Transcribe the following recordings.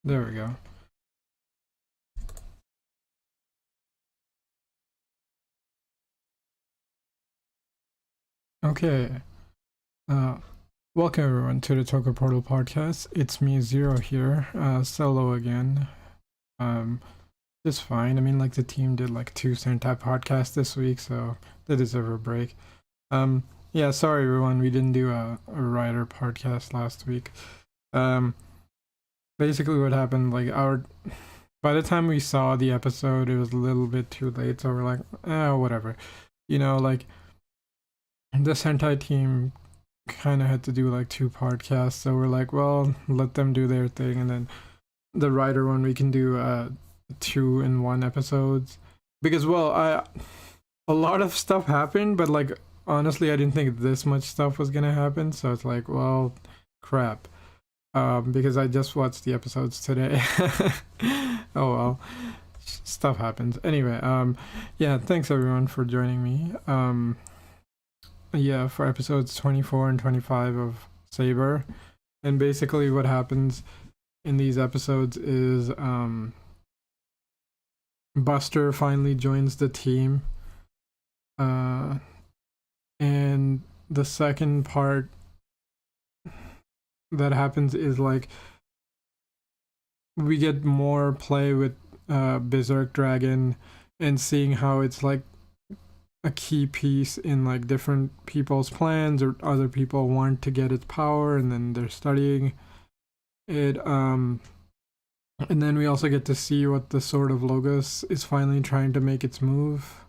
There we go. Okay. Welcome everyone to the Toku Portal podcast. It's me, Zero here. Solo again. It's fine. I mean, like the team did like 2 Sentai podcasts this week, so they deserve a break. Yeah, sorry everyone, we didn't do a Rider podcast last week. Basically what happened, like by the time we saw the episode, it was a little bit too late, so we're like, whatever. You know, like the Sentai team kind of had to do like 2 podcasts, so we're like, well, let them do their thing, and then the Rider one we can do 2 in 1 episodes, because well, a lot of stuff happened, but like honestly I didn't think this much stuff was gonna happen, so it's like, well, crap. Because I just watched the episodes today. Oh well, stuff happens anyway. Yeah, thanks everyone for joining me. Yeah, for episodes 24 and 25 of Saber. And basically what happens in these episodes is Buster finally joins the team. And the second part that happens is like we get more play with Berserk Dragon and seeing how it's like a key piece in like different people's plans, or other people want to get its power and then they're studying it. And then we also get to see what the Sword of Logos is finally trying to make its move,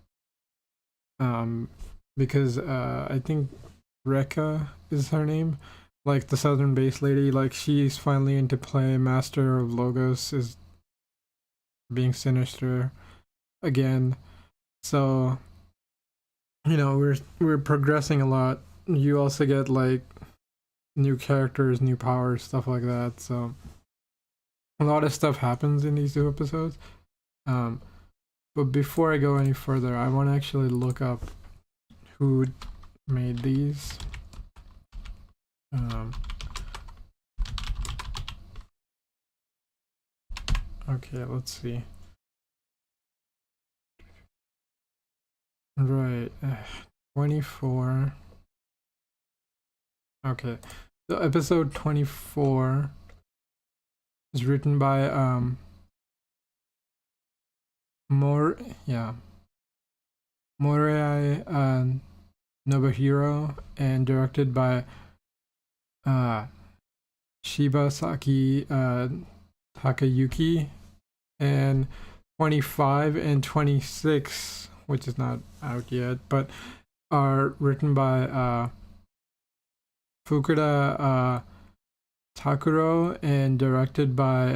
because I think Rekka is her name, like the southern base lady, like she's finally into play. Master of Logos is being sinister again, so you know, we're progressing a lot. You also get like new characters, new powers, stuff like that. So a lot of stuff happens in these 2 episodes. But before I go any further, I want to actually look up who made these. Okay, let's see. Right, 24. Okay, so episode 24 is written by Morei Nobuhiro and directed by Shibasaki Takayuki. And 25 and 26, which is not out yet, but are written by Fukuda Takuro and directed by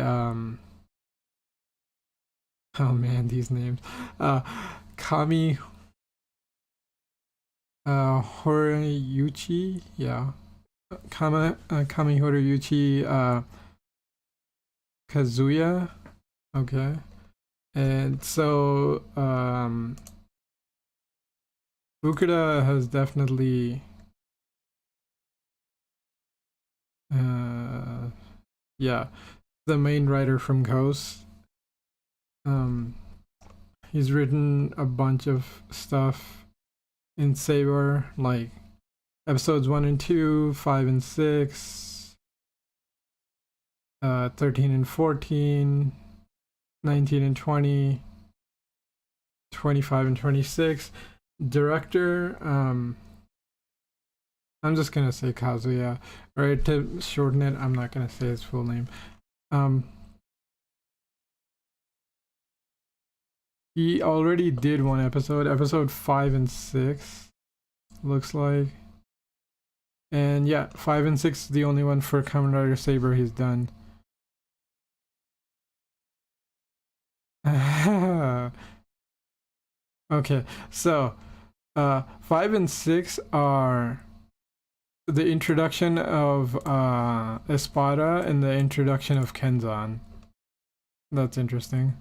oh man, these names, Kami Horiyuchi, yeah, Kami Horiyuchi Kazuya. Okay, and so Fukuda has definitely yeah, the main writer from Ghost. He's written a bunch of stuff in Saber, like episodes 1 and 2, 5 and 6, 13 and 14, 19 and 20, 25 and 26. Director, I'm just gonna say Kazuya. Alright, to shorten it, I'm not gonna say his full name. He already did 1 episode, episode 5 and 6, looks like. And yeah, 5 and 6 is the only one for Kamen Rider Saber he's done. Okay, so 5 and 6 are the introduction of Espada and the introduction of Kenzan. That's interesting.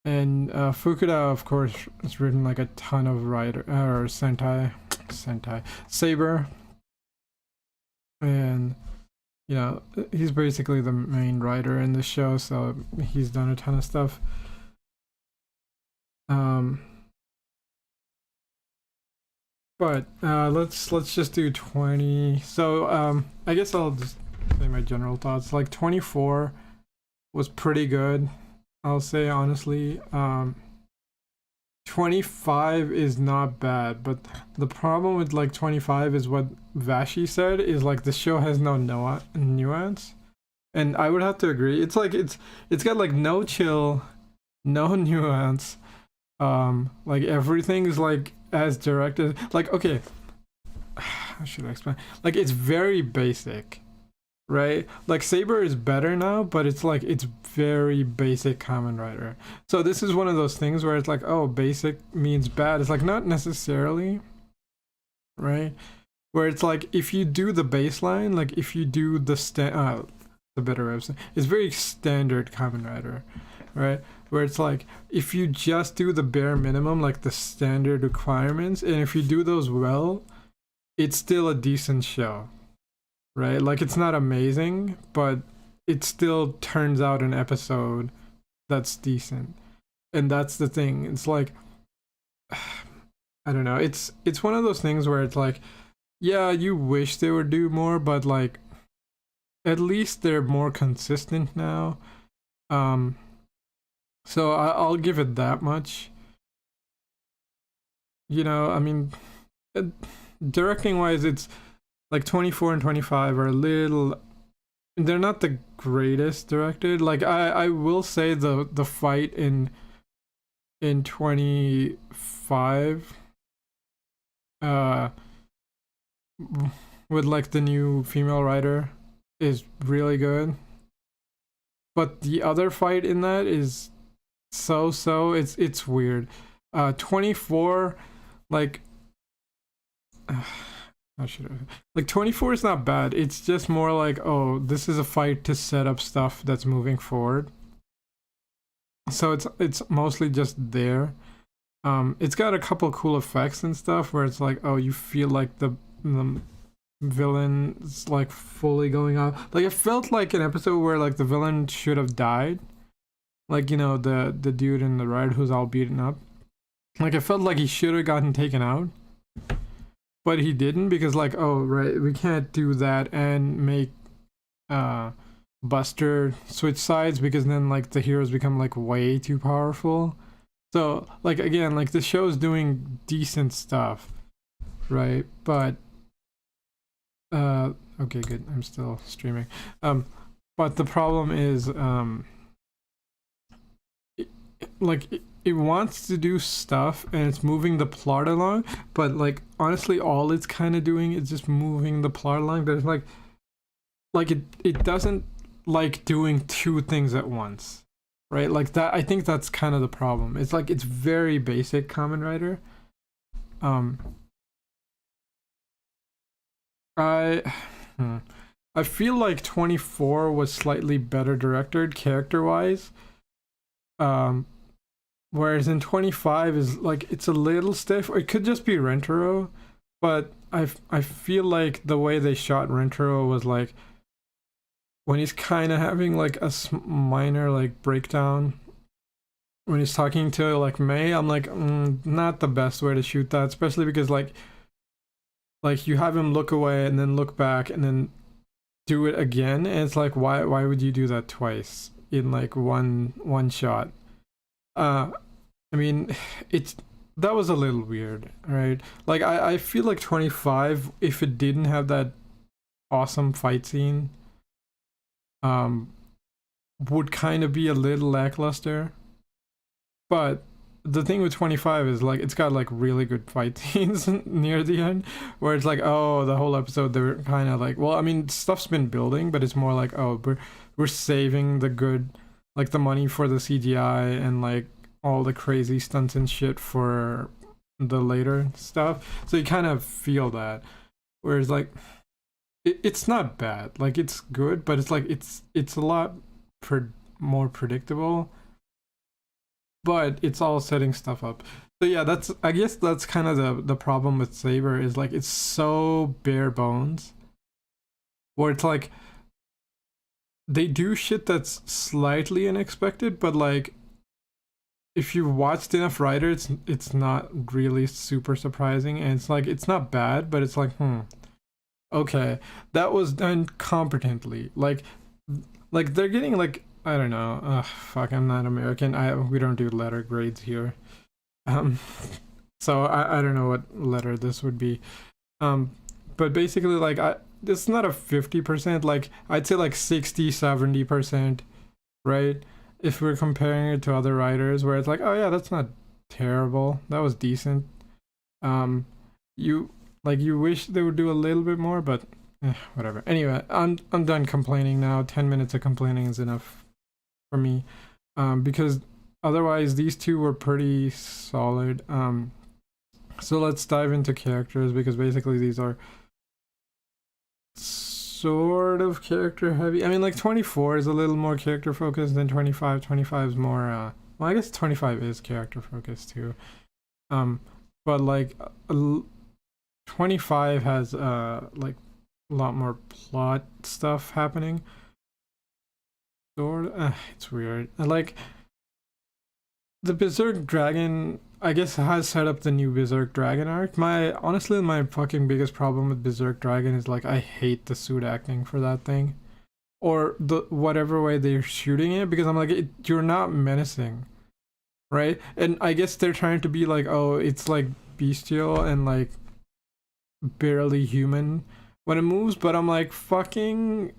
And Fukuda, of course, has written like a ton of Sentai Saber. And you know, he's basically the main writer in the show, so he's done a ton of stuff. But let's just do 20. So I guess I'll just say my general thoughts. Like 24 was pretty good, I'll say honestly. 25 is not bad, but the problem with like 25 is what Vashi said, is like the show has no nuance. And I would have to agree. It's like it's got like no chill, no nuance. Like everything is like as directed. Like, okay, how should I explain? Like it's very basic, right? Like Saber is better now, but it's like it's very basic Kamen Rider. So this is one of those things where it's like, oh, basic means bad. It's like not necessarily, right? Where it's like if you do the baseline, like if you do the better way of saying, it's very standard Kamen Rider, right? Where it's like if you just do the bare minimum, like the standard requirements, and if you do those well, it's still a decent show, right? Like it's not amazing, but it still turns out an episode that's decent. And that's the thing. It's like I don't know. It's one of those things where it's like, yeah, you wish they would do more, but like at least they're more consistent now. So I'll give it that much. You know, I mean, directing wise, it's like 24 and 25 are a little. They're not the greatest directed. Like I will say the fight in 25, with like the new female writer is really good. But the other fight in that is so it's weird. 24, like how should I, like 24 is not bad. It's just more like, oh, this is a fight to set up stuff that's moving forward. So it's mostly just there. It's got a couple cool effects and stuff where it's like, oh, you feel like the villain's like fully going off. Like it felt like an episode where like the villain should have died. Like, you know, the dude in the ride who's all beaten up. Like, it felt like he should have gotten taken out. But he didn't, because like, oh, right, we can't do that and make Buster switch sides, because then like the heroes become like way too powerful. So, like, again, like the show's doing decent stuff, right? But okay, good. I'm still streaming. But the problem is it wants to do stuff and it's moving the plot along, but like honestly all it's kind of doing is just moving the plot along. There's like it doesn't like doing two things at once, right? Like that, I think that's kind of the problem. It's like it's very basic Kamen Rider. I feel like 24 was slightly better directed character wise. Whereas in 25 is like it's a little stiff. Or it could just be Rentaro, but I feel like the way they shot Rentaro was like when he's kind of having like a minor like breakdown when he's talking to like May. I'm like, not the best way to shoot that, especially because like you have him look away and then look back and then do it again, and it's like why would you do that twice in like one shot? I mean, that was a little weird, right? Like I feel like 25, if it didn't have that awesome fight scene, would kind of be a little lackluster. But the thing with 25 is like it's got like really good fight scenes near the end, where it's like, oh, the whole episode they're kind of like, well, I mean, stuff's been building, but it's more like, oh, we're saving the good, like the money for the CGI and like all the crazy stunts and shit for the later stuff. So you kind of feel that. Whereas like it's not bad. Like it's good, but it's like it's a lot more predictable. But it's all setting stuff up. So yeah, I guess that's kind of the problem with Saber, is like it's so bare bones. Where it's like they do shit that's slightly unexpected, but like if you've watched enough Rider, it's not really super surprising, and it's like it's not bad, but it's like okay, that was done competently. Like they're getting like I don't know. Fuck, I'm not American. We don't do letter grades here. Um, so I don't know what letter this would be. But basically like it's not a 50%. Like I'd say like 60-70%, right? If we're comparing it to other writers, where it's like, oh yeah, that's not terrible. That was decent. You you wish they would do a little bit more, but whatever. Anyway, I'm done complaining now. 10 minutes of complaining is enough for me, because otherwise these two were pretty solid. So let's dive into characters, because basically these are sort of character heavy. I mean, like 24 is a little more character focused than 25. 25 is more well, I guess 25 is character focused too. But like 25 has like a lot more plot stuff happening. It's weird. Like the Berserk Dragon, I guess, has set up the new Berserk Dragon arc. Honestly, my fucking biggest problem with Berserk Dragon is like I hate the suit acting for that thing, or the whatever way they're shooting it, because I'm like you're not menacing, right? And I guess they're trying to be like, oh, it's like bestial and like barely human when it moves, but I'm like fucking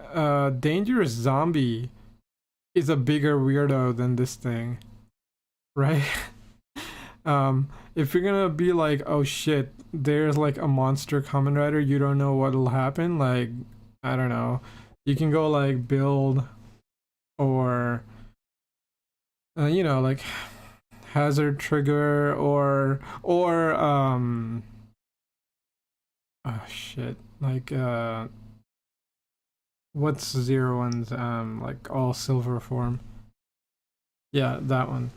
Dangerous Zombie is a bigger weirdo than this thing, right? If you're gonna be like, oh shit, there's like a monster Kamen Rider, you don't know what'll happen, like I don't know, you can go like build or you know, like Hazard Trigger or oh shit, like what's Zero One's like all silver form? Yeah, that one.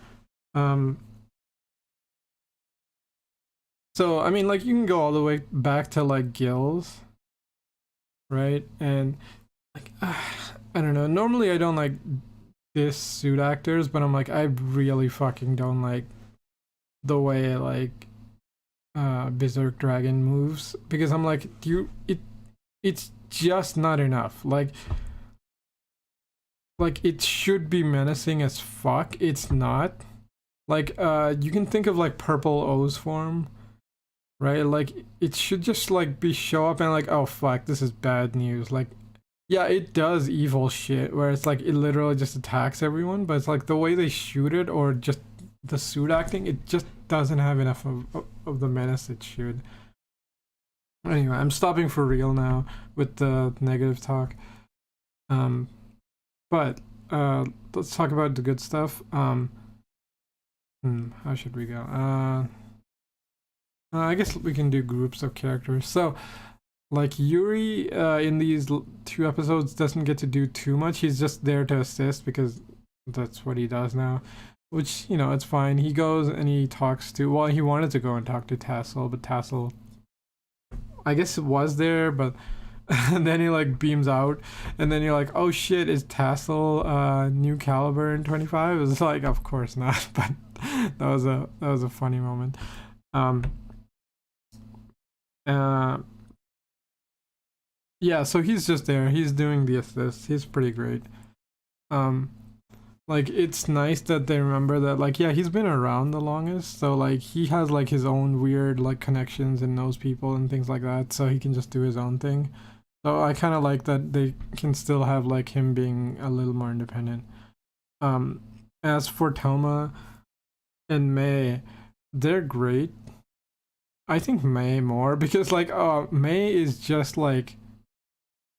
So I mean, like you can go all the way back to like Gills, right? And like I don't know. Normally I don't like this suit actors, but I'm like I really fucking don't like the way like Berserk Dragon moves, because I'm like it's just not enough. Like it should be menacing as fuck. It's not. Like you can think of like Purple O's form, right? Like it should just like be show up and like, oh fuck, this is bad news. Like yeah, it does evil shit where it's like it literally just attacks everyone, but it's like the way they shoot it or just the suit acting, it just doesn't have enough of the menace it should. Anyway, I'm stopping for real now with the negative talk. But let's talk about the good stuff. How should we go? I guess we can do groups of characters. So like Yuri in these two episodes doesn't get to do too much. He's just there to assist because that's what he does now, which, you know, it's fine. He goes and he talks to, well, he wanted to go and talk to Tassel, but Tassel, I guess it was there, but and then he like beams out, and then you're like, oh shit, is Tassel new caliber in 25? It's like, of course not, but that was a funny moment. Yeah, so he's just there. He's doing the assist. He's pretty great. Like it's nice that they remember that, like, yeah, he's been around the longest, so like he has like his own weird like connections and knows people and things like that, so he can just do his own thing. So I kind of like that they can still have like him being a little more independent. As for Toma and May, they're great. I think May more because like May is just like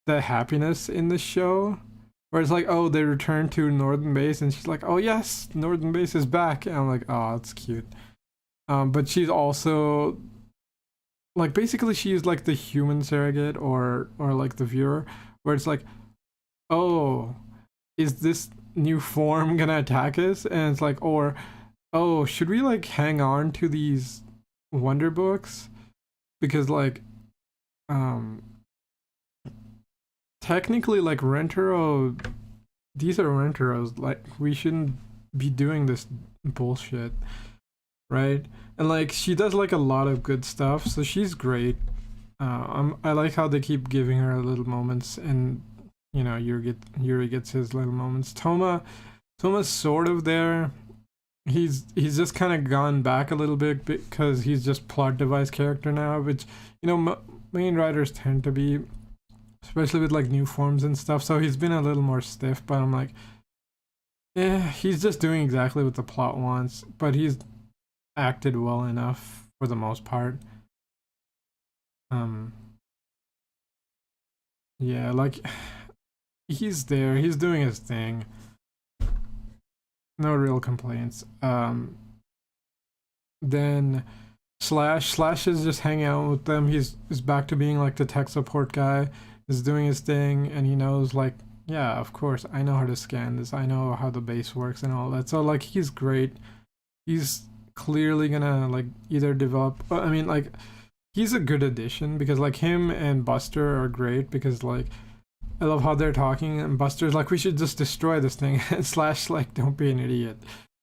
the happiness in the show, where it's like, oh, they return to Northern Base and she's like, oh yes, Northern Base is back, and I'm like, oh, that's cute. But she's also like, basically she's like the human surrogate or like the viewer, where it's like, oh, is this new form gonna attack us? And it's like, or oh, should we like hang on to these wonder books because like technically like Rentaro these are Renteros. Like, we shouldn't be doing this bullshit, right? And like, she does like a lot of good stuff, so she's great. I like how they keep giving her little moments, and you know, Yuri gets his little moments. Toma's sort of there. He's just kind of gone back a little bit because he's just plot device character now, which, you know, main writers tend to be, especially with like new forms and stuff. So he's been a little more stiff, but I'm like, yeah, he's just doing exactly what the plot wants, but he's acted well enough for the most part. Yeah, like, he's there, he's doing his thing. No real complaints. Then Slash is just hanging out with them. He's back to being like the tech support guy. Is doing his thing, and he knows, like, yeah, of course, I know how to scan this. I know how the base works and all that. So like, he's great. He's clearly gonna like either develop. I mean, like, he's a good addition because like him and Buster are great because like, I love how they're talking, and Buster's like, we should just destroy this thing, and Slash like, don't be an idiot,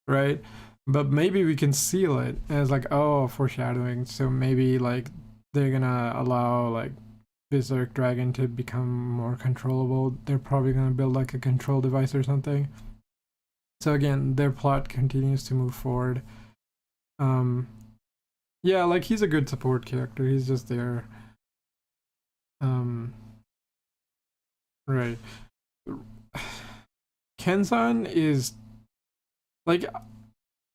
right? But maybe we can seal it. And it's like, oh, foreshadowing. So maybe like they're gonna allow like Berserk Dragon to become more controllable. They're probably gonna build like a control device or something. So again, their plot continues to move forward. Yeah, like, he's a good support character. He's just there. Right. Kenzan is like,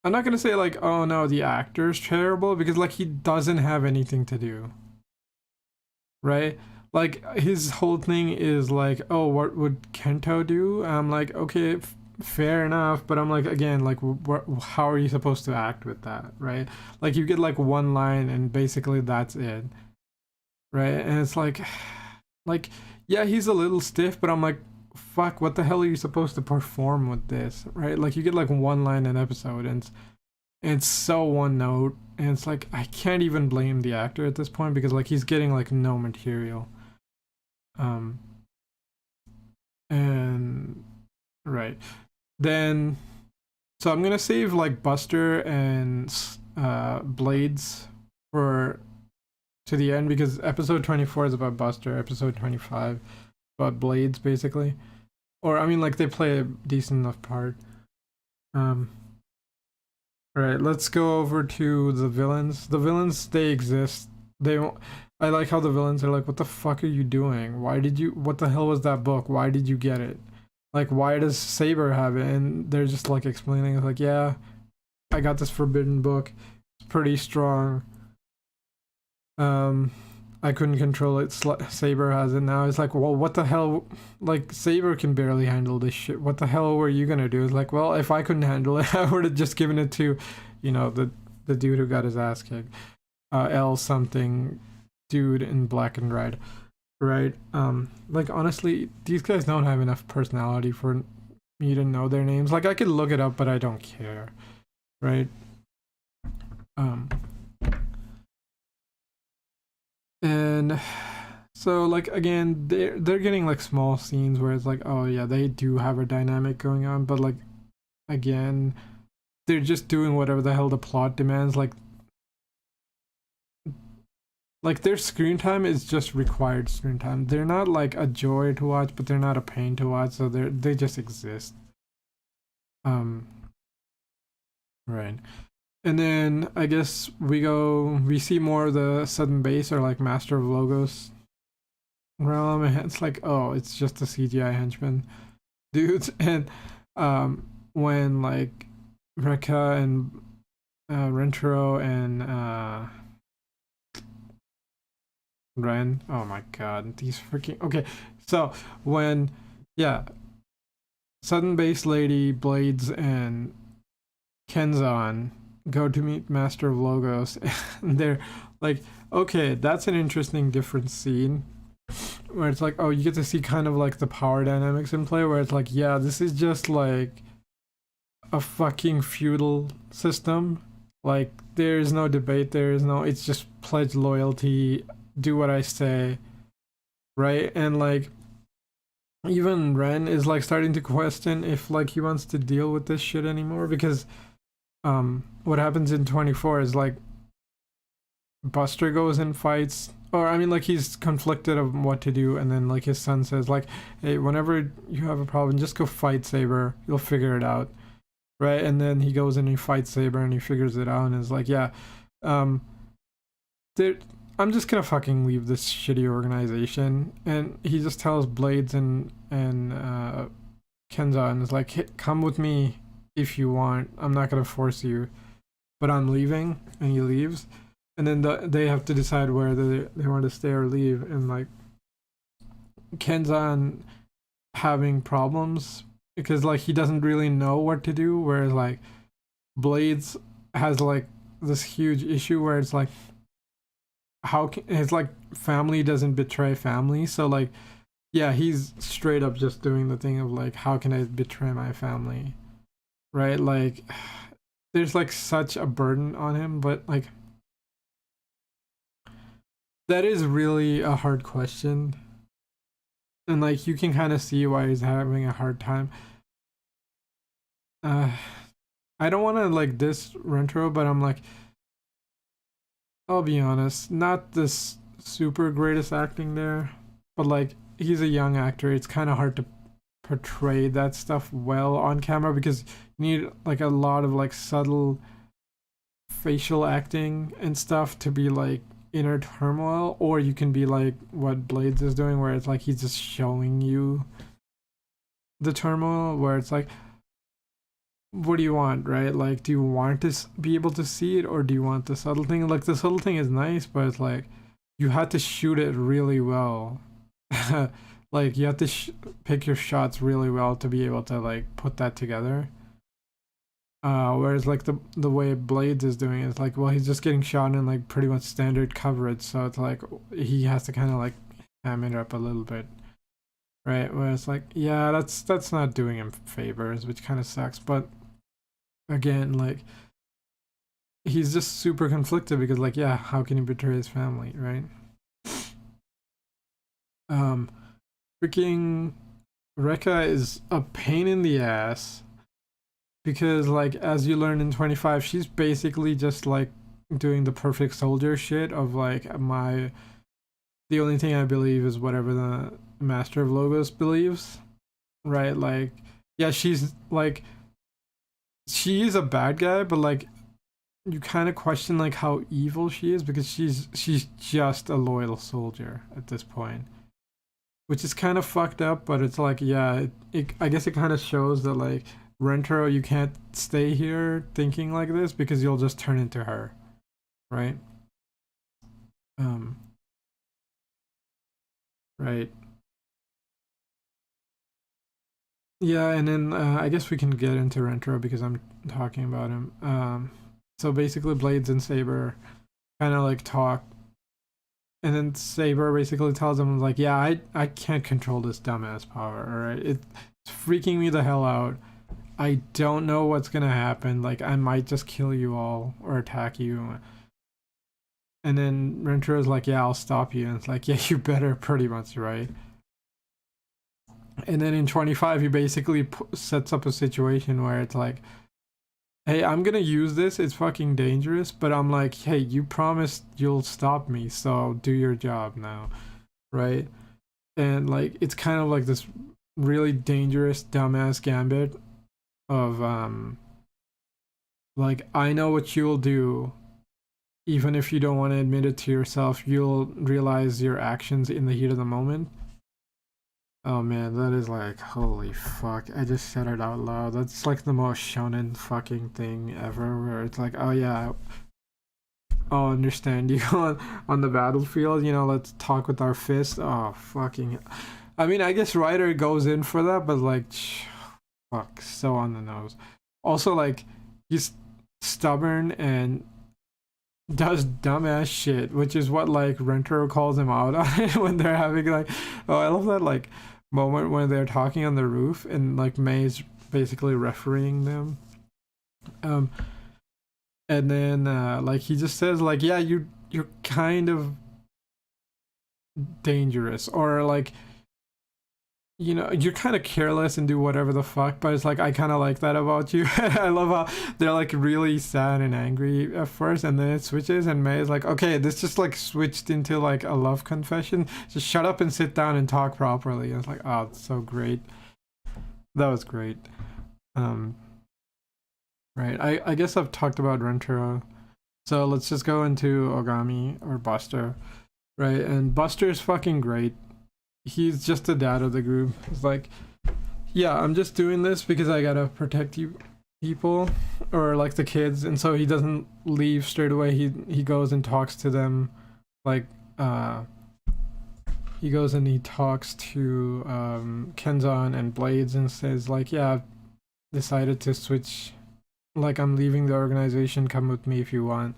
I'm not gonna say like, oh no, the actor's terrible, because like, he doesn't have anything to do, right? Like, his whole thing is like, oh, what would Kento do? I'm like, okay, fair enough, but I'm like, again, like, how are you supposed to act with that, right? Like, you get like one line and basically that's it, right? And it's like, yeah, he's a little stiff, but I'm like, fuck, what the hell are you supposed to perform with this, right? Like, you get like one line an episode, and it's so one note, and it's like, I can't even blame the actor at this point, because like, he's getting like no material. And right then, so I'm gonna save like Buster and Blades for to the end, because episode 24 is about Buster, episode 25 about Blades, basically. Or I mean, like, they play a decent enough part. Alright, let's go over to the villains. The villains, they exist. I like how the villains are like, what the fuck are you doing? What the hell was that book? Why did you get it? Like, why does Saber have it? And they're just like explaining, like, yeah, I got this forbidden book. It's pretty strong. I couldn't control it. Saber has it now. It's like, well, what the hell? Like, Saber can barely handle this shit. What the hell were you gonna do? It's like, well, if I couldn't handle it, I would have just given it to, you know, the dude who got his ass kicked. L something dude in black and red, right? Like, honestly, these guys don't have enough personality for me to know their names. Like, I could look it up, but I don't care, right? And so, like, again, they're getting like small scenes where it's like, oh yeah, they do have a dynamic going on, but like, again, they're just doing whatever the hell the plot demands. Like, their screen time is just required screen time. They're not like a joy to watch, but they're not a pain to watch, so they just exist. Right. And then I guess we see more of the sudden base, or like Master of Logos realm, and it's like, oh, it's just a CGI henchman dudes. And when like Rekka and Rentaro and Ren, oh my god, these freaking, okay, so when, yeah, Sudden Base Lady, Blades, and Kenzan go to meet Master of Logos, and they're like, okay, that's an interesting different scene, where it's like, oh, you get to see kind of like the power dynamics in play, where it's like, yeah, this is just like a fucking feudal system. Like, there's no debate, it's just pledge loyalty, do what I say, right? And like, even Ren is like starting to question if like he wants to deal with this shit anymore, because what happens in 24 is like Buster goes and fights, or I mean like he's conflicted of what to do, and then like his son says like, hey, whenever you have a problem, just go fight Saber, you'll figure it out, right? And then he goes and he fights Saber and he figures it out and is like, yeah, um there, I'm just gonna fucking leave this shitty organization. And he just tells Blades and Kenza and is like, hey, come with me if you want. I'm not gonna force you, but I'm leaving. And he leaves. And then they have to decide whether they want to stay or leave. And like Kenzan having problems because like he doesn't really know what to do. Whereas like Blades has like this huge issue where it's like how can his like family doesn't betray family. So like yeah, he's straight up just doing the thing of like how can I betray my family, right? Like there's like such a burden on him, but like that is really a hard question. And like you can kind of see why he's having a hard time. uh I don't want to like diss Rentro, but I'm like, I'll be honest, not this super greatest acting there, but like he's a young actor. It's kind of hard to portray that stuff well on camera because you need like a lot of like subtle facial acting and stuff to be like inner turmoil, or you can be like what Blades is doing where it's like he's just showing you the turmoil, where it's like, what do you want, right? Like, do you want to be able to see it, or do you want the subtle thing? Like the subtle thing is nice, but it's like you had to shoot it really well. Like you have to pick your shots really well to be able to like put that together. Whereas like the way Blades is doing it, it's like, well, he's just getting shot in like pretty much standard coverage, so it's like he has to kind of like ham it up a little bit, right? Where it's like, yeah, that's not doing him favors, which kind of sucks. But again, like he's just super conflicted because like, yeah, how can he betray his family, right? Um, freaking Rekka is a pain in the ass because like as you learn in 25, she's basically just like doing the perfect soldier shit of like the only thing I believe is whatever the master of Logos believes, right? Like yeah, she's like she is a bad guy, but like you kind of question like how evil she is because she's just a loyal soldier at this point, which is kind of fucked up. But it's like, yeah, I guess it kind of shows that like Rentaro, you can't stay here thinking like this because you'll just turn into her, right? Um, right. Yeah, and then I guess we can get into Rentaro because I'm talking about him. So basically, Blades and Saber kind of like talk, and then Saber basically tells him like, yeah, I can't control this dumbass power. All right, it's freaking me the hell out. I don't know what's gonna happen. Like I might just kill you all or attack you. And then Rentro's like, yeah, I'll stop you. And it's like, yeah, you better, pretty much, right? And then in 25, he basically sets up a situation where it's like, hey, I'm gonna use this. It's fucking dangerous, but I'm like, hey, you promised you'll stop me, so do your job now, right? And like, it's kind of like this really dangerous, dumbass gambit of like, I know what you'll do. Even if you don't want to admit it to yourself, you'll realize your actions in the heat of the moment. Oh man, that is like, holy fuck. I just said it out loud. That's like the most shonen fucking thing ever, where it's like, oh yeah, I'll understand you on the battlefield, you know, let's talk with our fists. Oh, fucking. I mean, I guess Ryder goes in for that, but like, fuck, so on the nose. Also, like, he's stubborn and does dumbass shit, which is what like Rentaro calls him out on it when they're having like, oh, I love that like moment when they're talking on the roof and like May's basically refereeing them. Um, and then like he just says like, yeah, you're kind of dangerous, or like you know, you're kind of careless and do whatever the fuck, but it's like I kind of like that about you. I love how they're like really sad and angry at first, and then it switches, and May is like, okay, this just like switched into like a love confession. Just shut up and sit down and talk properly. And it's like, oh, it's so great. That was great. Um, right. I guess I've talked about Rentaro, so let's just go into Ogami or Buster, right? And Buster's fucking great. He's just the dad of the group. He's like, yeah, I'm just doing this because I gotta protect you people, or like the kids, and so he doesn't leave straight away. He goes and talks to them, like he goes and he talks to Kenzan and Blades and says like, yeah, I've decided to switch, like I'm leaving the organization, come with me if you want,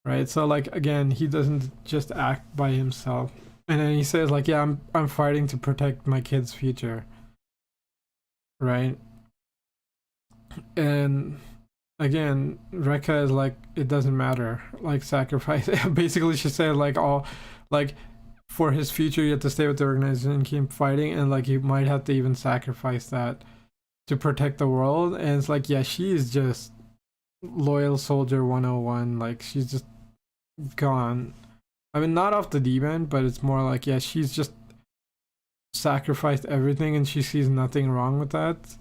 right? So like again, he doesn't just act by himself. And then he says like, yeah, I'm fighting to protect my kids' future, right? And again, Rekka is like, it doesn't matter, like sacrifice. Basically, she said like, all like for his future, you have to stay with the organization and keep fighting, and like you might have to even sacrifice that to protect the world. And it's like, yeah, she is just loyal soldier 101. Like she's just gone. I mean, not off the deep end, but it's more like, yeah, she's just sacrificed everything and she sees nothing wrong with that.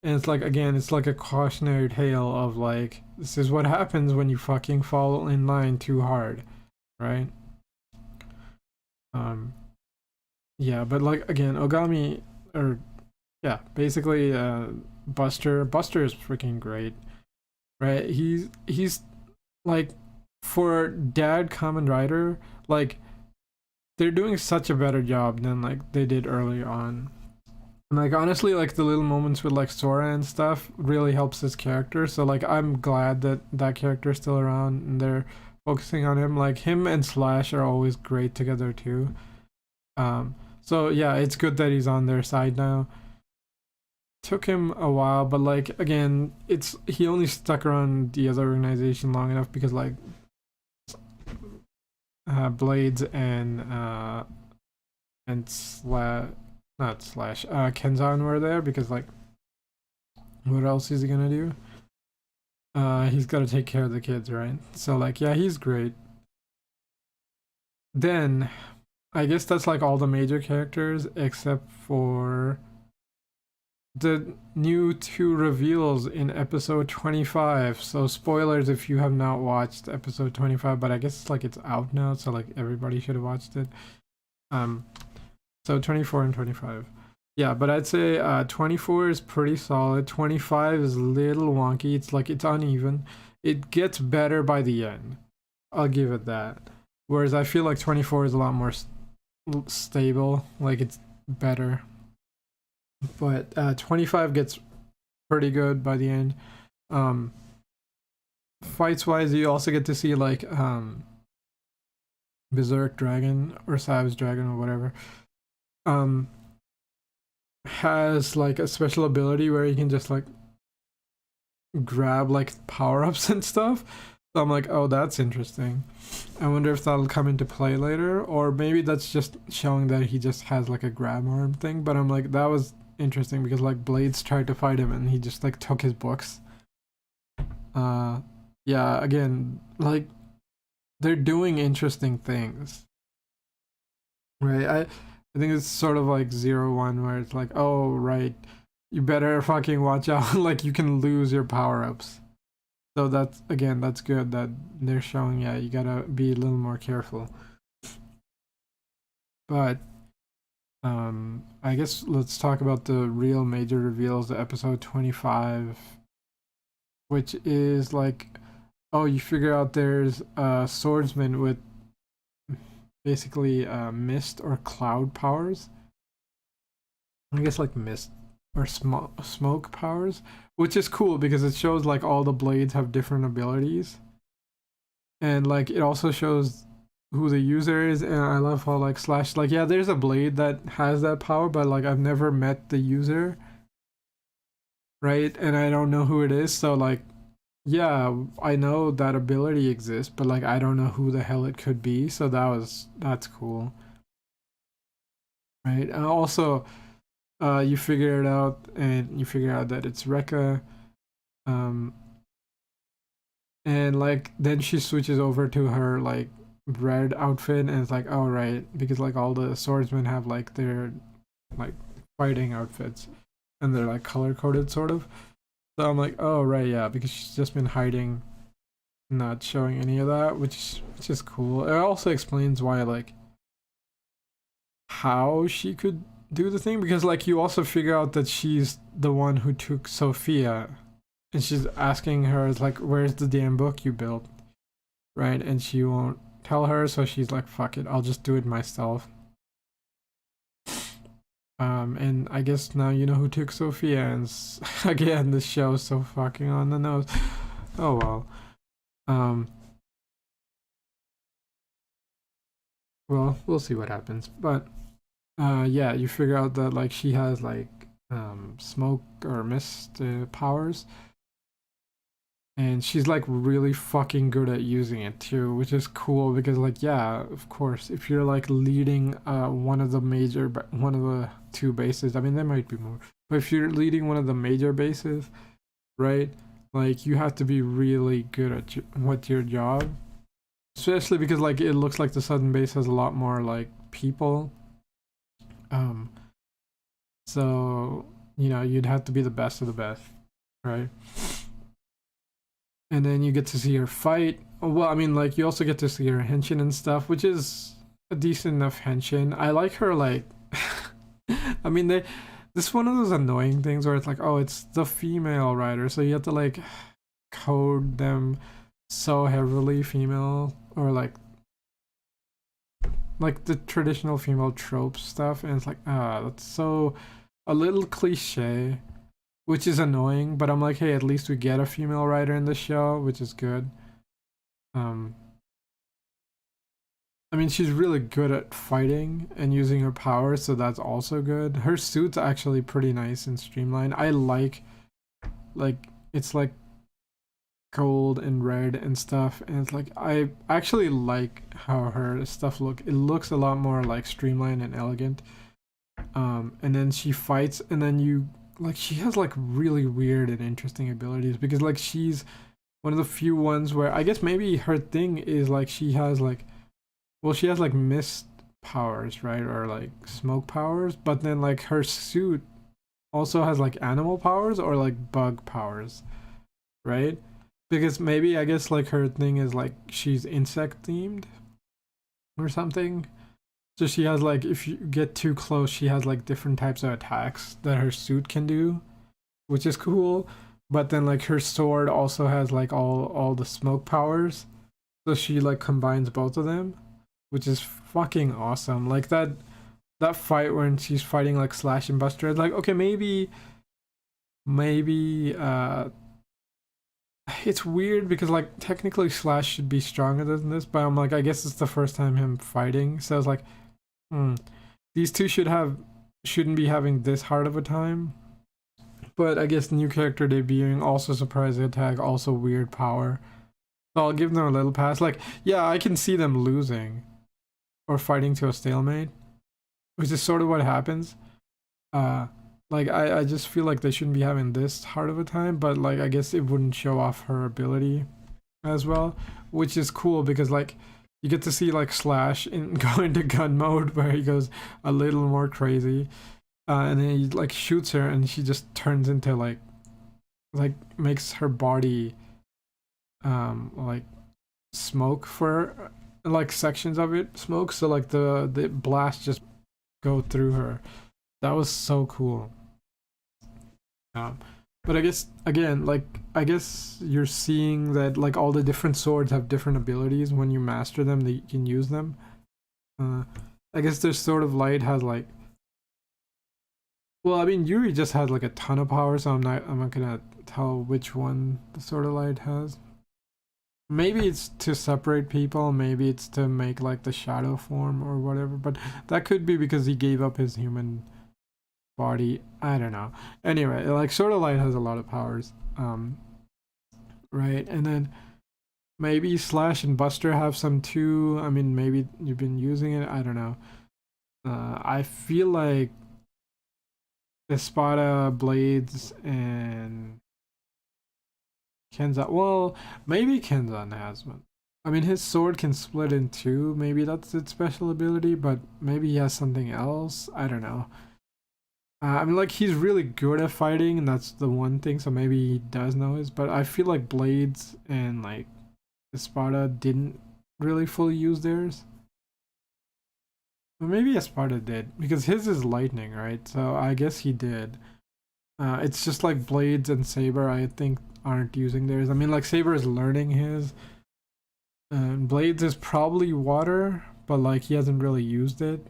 And it's like, again, it's like a cautionary tale of like, this is what happens when you fucking fall in line too hard, right? Yeah, but like, again, Ogami, or yeah, basically, Buster is freaking great, right? He's like, for dad Kamen Rider, like they're doing such a better job than like they did earlier on. And like honestly, like the little moments with like Sora and stuff really helps his character. So like I'm glad that that character is still around and they're focusing on him. Like him and Slash are always great together too. So yeah, it's good that he's on their side now. Took him a while, but like again, it's he only stuck around the other organization long enough because like Blades and not Slash Kenzan were there because like what else is he gonna do? He's got to take care of the kids, right? So like yeah, he's great. Then I guess that's like all the major characters except for the new two reveals in episode 25. So spoilers if you have not watched episode 25, but I guess it's like it's out now, so like everybody should have watched it. So 24 and 25. Yeah, but I'd say 24 is pretty solid. 25 is a little wonky. It's like it's uneven. It gets better by the end. I'll give it that. Whereas I feel like 24 is a lot more stable. Like it's better. But 25 gets pretty good by the end. Fights wise, you also get to see like Berserk Dragon or Savage Dragon or whatever. Has like a special ability where you can just like grab like power-ups and stuff. So I'm like, oh, that's interesting. I wonder if that'll come into play later, or maybe that's just showing that he just has like a grab arm thing. But I'm like, that was interesting because like Blades tried to fight him and he just like took his books. Yeah, again, like they're doing interesting things, right? I think it's sort of like 0-1 where it's like, oh right, you better fucking watch out. Like you can lose your power-ups. So that's again, that's good that they're showing, yeah, you gotta be a little more careful. But I guess let's talk about the real major reveals, the episode 25, which is like, oh, you figure out there's a swordsman with basically mist or cloud powers. I guess like mist or smoke powers, which is cool because it shows like all the blades have different abilities. And like it also shows who the user is, and I love how like Slash like, yeah, there's a blade that has that power, but like I've never met the user, right? And I don't know who it is, so like yeah, I know that ability exists, but like I don't know who the hell it could be, so that's cool. Right? And also you figure it out, and you figure out that it's Rekka. Um, and like then she switches over to her like red outfit, and it's like, oh right, because like all the swordsmen have like their like fighting outfits, and they're like color coded sort of. So I'm like, oh right, yeah, because she's just been hiding, not showing any of that, which is cool. It also explains why like how she could do the thing, because like you also figure out that she's the one who took Sophia, and she's asking her, it's like, where's the damn book you built, right? And she won't tell her, so she's like, fuck it, I'll just do it myself. And I guess now you know who took Sophia, and again, this show is so fucking on the nose. Oh well. Well, we'll see what happens. But yeah, you figure out that like she has like smoke or mist powers, and she's like really fucking good at using it too, which is cool because like yeah, of course, if you're like leading one of the two bases, I mean there might be more, but if you're leading one of the major bases, right? Like you have to be really good at what your job, especially because like it looks like the southern base has a lot more like people. Um, so you know you'd have to be the best of the best, right? And then you get to see her fight. Well, I mean, like you also get to see her henshin and stuff, which is a decent enough henshin. I like her like. I mean, this is one of those annoying things where it's like, oh, it's the female writer, so you have to like code them so heavily female, or like the traditional female trope stuff, and it's like, that's so a little cliche, which is annoying. But I'm like, hey, at least we get a female writer in the show, which is good. Um, I mean, she's really good at fighting and using her powers, so that's also good. Her suit's actually pretty nice and streamlined. I like it's like gold and red and stuff, and it's like I actually like how her stuff it looks a lot more like streamlined and elegant. And then she fights, and then you like she has like really weird and interesting abilities, because like she's one of the few ones where I guess maybe her thing is like she has like, well, she has like mist powers, right, or like smoke powers, but then like her suit also has like animal powers or like bug powers, right? Because maybe I guess like her thing is like she's insect themed or something. So she has like, if you get too close, she has like different types of attacks that her suit can do, which is cool. But then like her sword also has like all the smoke powers, so she like combines both of them, which is fucking awesome. Like that fight when she's fighting like Slash and Buster, it's like, okay, maybe it's weird because like technically Slash should be stronger than this, but I'm like, I guess it's the first time him fighting, so I was like, these two shouldn't be having this hard of a time. But I guess new character debuting, also surprise attack, also weird power. So I'll give them a little pass. Like, yeah, I can see them losing or fighting to a stalemate, which is sort of what happens. Like I just feel like they shouldn't be having this hard of a time, but like I guess it wouldn't show off her ability as well, which is cool because like you get to see like Slash go into gun mode where he goes a little more crazy, and then he like shoots her and she just turns into like makes her body like smoke for like sections of it smoke, so like the blast just go through her. That was so cool. But I guess again, like I guess you're seeing that like all the different swords have different abilities. When you master them, that you can use them. I guess there's Sword of Light has like, well, I mean Yuri just has like a ton of power, so I'm not gonna tell which one the Sword of Light has. Maybe it's to separate people, maybe it's to make like the shadow form or whatever, but that could be because he gave up his human body. I don't know. Anyway, like Sword of Light has a lot of powers. Right, and then maybe Slash and Buster have some too. I mean, maybe you've been using it. I don't know. I feel like Espada, Blades, and Kenzan. Well, maybe Kenzan has one. I mean, his sword can split in two. Maybe that's its special ability, but maybe he has something else. I don't know. I mean, like, he's really good at fighting, and that's the one thing, so maybe he does know his. But I feel like Blades and, like, Espada didn't really fully use theirs. But maybe Espada did, because his is lightning, right? So I guess he did. It's just like Blades and Saber, I think, aren't using theirs. I mean, like, Saber is learning his. And Blades is probably water, but, like, he hasn't really used it.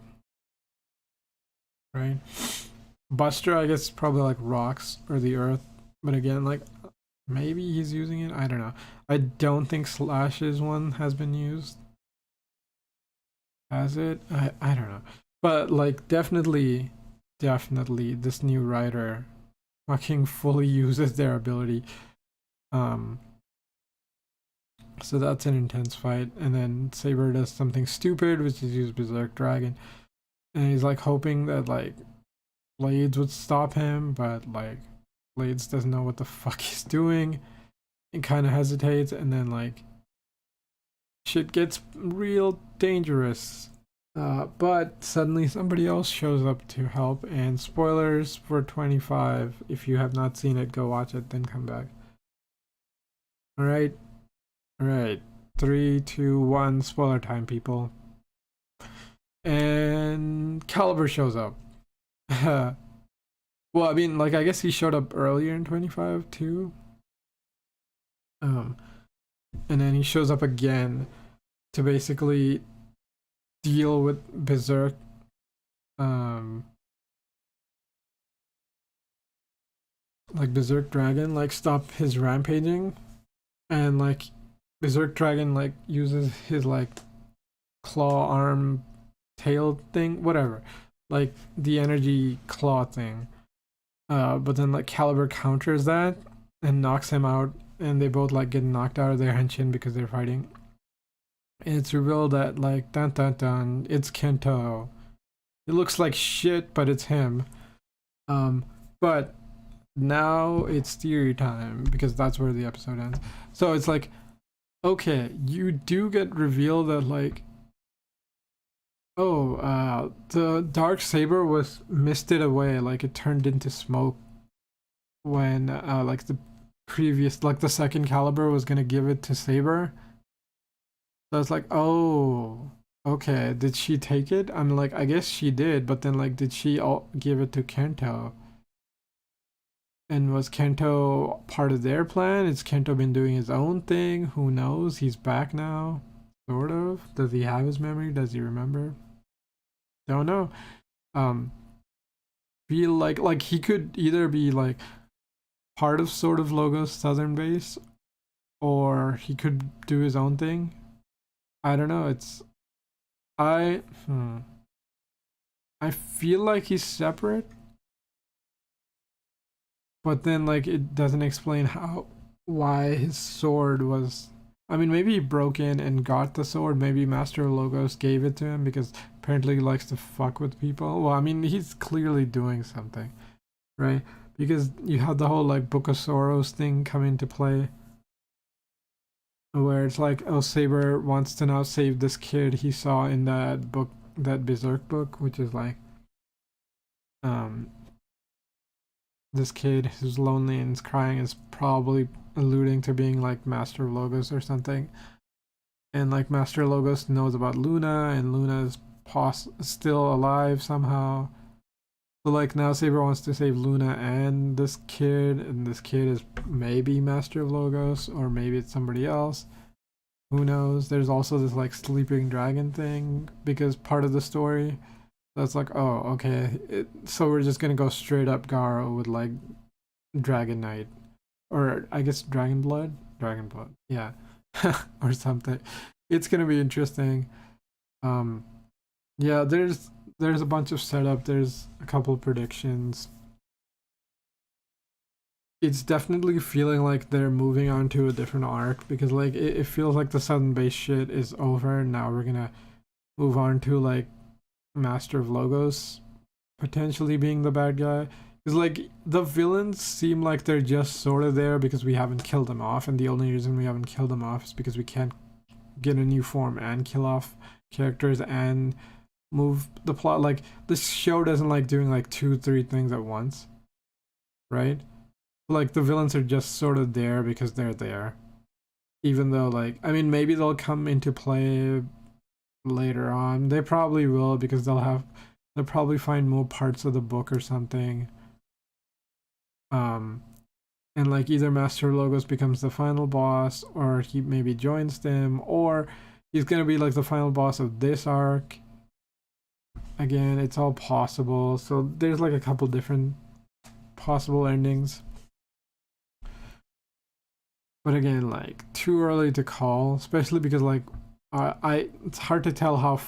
Right? Buster, I guess, probably like rocks or the earth. But again, like, maybe he's using it. I don't know. I don't think Slash's one has been used. Has it? I don't know. But, like, definitely, this new writer fucking fully uses their ability. So that's an intense fight. And then Saber does something stupid, which is use Berserk Dragon. And he's, like, hoping that, like, Blades would stop him, but, like, Blades doesn't know what the fuck he's doing. He kind of hesitates, and then, like, shit gets real dangerous. But suddenly somebody else shows up to help, and spoilers for 25. If you have not seen it, go watch it, then come back. Alright. Alright. 3, 2, 1, spoiler time, people. And Caliber shows up. Well, I mean, like, I guess he showed up earlier in 25 too. And then he shows up again to basically deal with Berserk. Like, Berserk Dragon, like, stop his rampaging. And, like, Berserk Dragon, like, uses his, like, claw arm tail thing, whatever. Like, the energy claw thing. But then, like, Caliber counters that and knocks him out, and they both, like, get knocked out of their henshin because they're fighting. And it's revealed that, like, dun dun dun, it's Kento. It looks like shit, but it's him. But now it's theory time, because that's where the episode ends. So it's like, okay, you do get revealed that, like, oh, the Dark Saber was misted away, like, it turned into smoke when, like, the previous, like, the second Caliber was gonna give it to Saber. So it's like, oh, okay, did she take it? I'm like, I guess she did, but then, like, did she all give it to Kento? And was Kento part of their plan? Has Kento been doing his own thing? Who knows? He's back now, sort of. Does he have his memory? Does he remember? Don't know. Feel like he could either be, like, part of sort of Logo's southern base, or he could do his own thing. I don't know. I feel like he's separate, but then, like, it doesn't explain why his sword was. I mean, maybe he broke in and got the sword. Maybe Master Logos gave it to him because apparently he likes to fuck with people. Well, I mean, he's clearly doing something, right? Because you have the whole, like, Book of Sorrows thing come into play, where it's like, oh, Saber wants to now save this kid he saw in that book, that Berserk book, which is like, this kid who's lonely and is crying is probably alluding to being, like, Master Logos or something. And, like, Master Logos knows about Luna, and Luna is still alive somehow. So, like, now Saber wants to save Luna and this kid is maybe Master of Logos, or maybe it's somebody else. Who knows? There's also this, like, sleeping dragon thing, because part of the story. That's like, oh, okay. So we're just gonna go straight up Garo with, like, Dragon Knight. Or, I guess, Dragon Blood? Dragon Blood, yeah. Or something. It's gonna be interesting. Yeah, there's a bunch of setup, there's a couple predictions. It's definitely feeling like they're moving on to a different arc, because, like, it feels like the Southern Base shit is over, and now we're gonna move on to, like, Master of Logos potentially being the bad guy. Because like the villains seem like they're just sort of there because we haven't killed them off, and the only reason we haven't killed them off is because we can't get a new form and kill off characters and move the plot. Like this show doesn't like doing like 2-3 things at once, right? Like the villains are just sort of there because they're there, even though like I mean maybe they'll come into play later on. They probably will because they'll probably find more parts of the book or something. And like either Master Logos becomes the final boss, or he maybe joins them, or he's gonna be like the final boss of this arc. Again, it's all possible. So there's like a couple different possible endings. But again, like too early to call, especially because like it's hard to tell how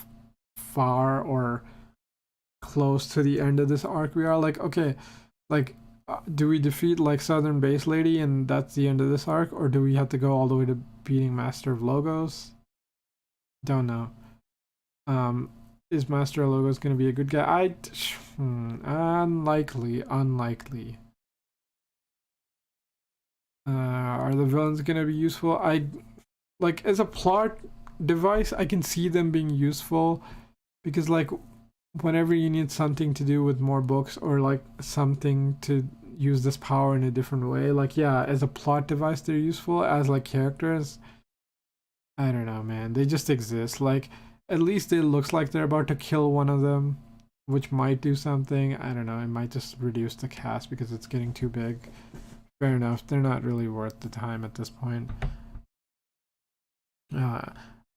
far or close to the end of this arc we are. Like okay, like do we defeat like Southern Base Lady and that's the end of this arc, or do we have to go all the way to beating Master of Logos? Don't know. Is Master of Logos gonna be a good guy? Unlikely. Are the villains gonna be useful? I like as a plot device, I can see them being useful because like whenever you need something to do with more books or like something to use this power in a different way, like yeah, as a plot device they're useful. As like characters, I don't know, man, they just exist. Like at least it looks like they're about to kill one of them, which might do something. I don't know, it might just reduce the cast because it's getting too big. Fair enough, they're not really worth the time at this point.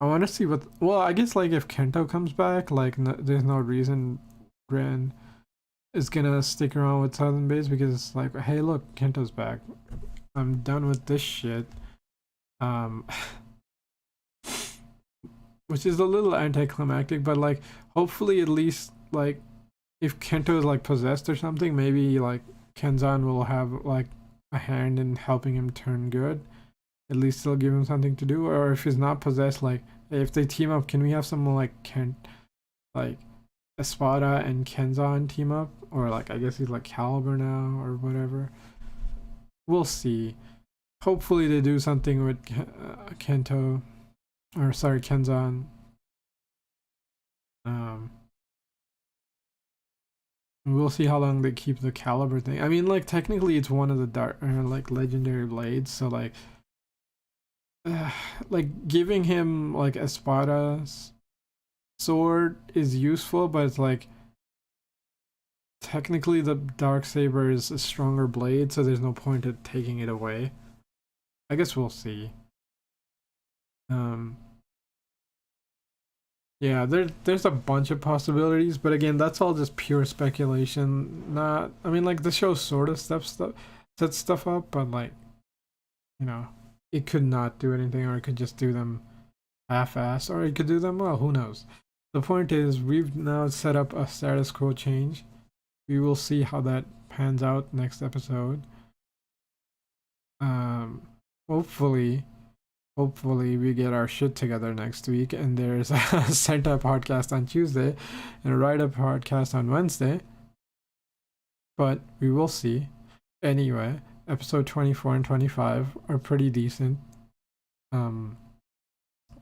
I want to see what. Well, I guess like if Kento comes back, like no, there's no reason Ren is gonna stick around with Southern Base because it's like, hey, look, Kento's back. I'm done with this shit. Which is a little anticlimactic, but like hopefully at least like if Kento is like possessed or something, maybe like Kenzan will have like a hand in helping him turn good. At least they'll give him something to do. Or if he's not possessed, like if they team up, can we have someone like like Espada and Kenzan team up? Or like I guess he's like Caliber now or whatever. We'll see. Hopefully they do something with Kento, or sorry, Kenzan. We'll see how long they keep the Caliber thing. I mean, like technically it's one of the dark like legendary blades, so like giving him like Espada's sword is useful, but it's like technically the Dark Saber is a stronger blade, so there's no point in taking it away. I guess we'll see. Yeah, there's a bunch of possibilities, but again, that's all just pure speculation. Not, I mean, like the show sort of sets stuff up, but like, you know, it could not do anything, or it could just do them half-assed, or it could do them well. Who knows? The point is, we've now set up a status quo change. We will see how that pans out next episode. Hopefully we get our shit together next week, and there's a Sentai podcast on Tuesday and a Write-Up podcast on Wednesday. But we will see. Anyway, episode 24 and 25 are pretty decent.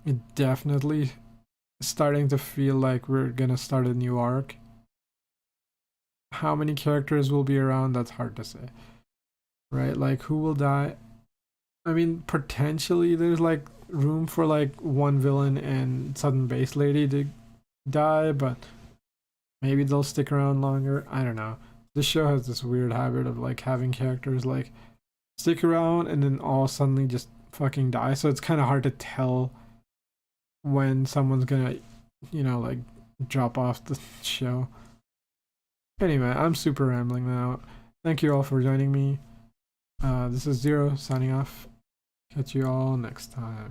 It definitely starting to feel like we're gonna start a new arc. How many characters will be around, that's hard to say. Right? Like who will die? I mean, potentially there's like room for like one villain and Southern Base Lady to die, but maybe they'll stick around longer. I don't know. This show has this weird habit of like having characters like stick around and then all suddenly just fucking die. So it's kind of hard to tell when someone's gonna, you know, like drop off the show. Anyway, I'm super rambling now. Thank you all for joining me. This is Zero signing off. Catch you all next time.